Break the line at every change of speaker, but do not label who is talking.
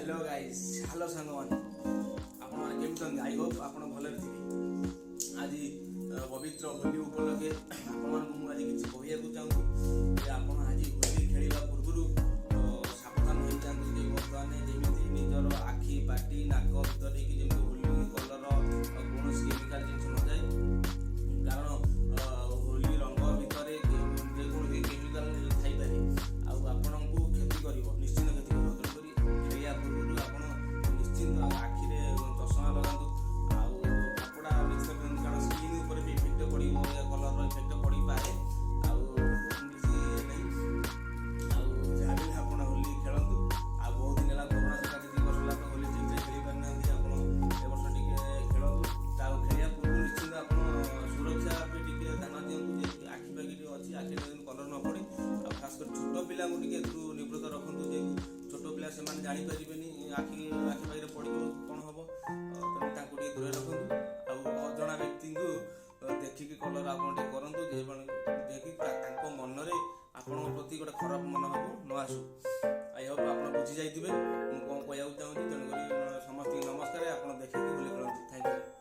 Hello guys hello सांग मैंने आपमि I hope आप भले थे आज पवित्र होली उपलक्षे आज किसी कहूँ चाहूँगी आप आज होली खेलवा पूर्व सावधान हो जाते बर्तमान जमी निजर आखि पाटी नाक भर जमी होली कलर कौन केमिकाल जिन न जाए कारण होली रंग भितर जेकोसी केमिकाल थाईपरि आपण को क्षति कर निश्चित क्षति कर खेलिया पूर्व आप निश्चिंत आखिरे चषमा लगातु कपड़ा मिक्स कर कारण स्किन उपर भी इफेक्ट पड़ो कलर इफेक्ट पड़ पाए जहाँ भी आप होली खेलतु आ बहुत दिन है कोरोना सकाशे 2 वर्ष है तो होली ठीक से खेली पार ना आप वर्ष टे खेलतु खेलिया पूर्व निश्चिंत आप सुरक्षा भी टे ध्यान दिंतु आखि पाखि अच्छी आखि कलर न पड़े खास कर छोट पिला निवृत्त रखु छोट पिला से जानीपारे आखि पाखे पड़ कौन हम तेनाली दूर रखु अजणा व्यक्ति को देखिक कलर आप करूँ जे मन में आपण प्रति गोटे खराब मनोभाव न आसू आई होप आप बुझी जाइए कौन कहना चाहूँगी तेणुक समस्त नमस्कार आप देखिए होली खेलते थैंक यू।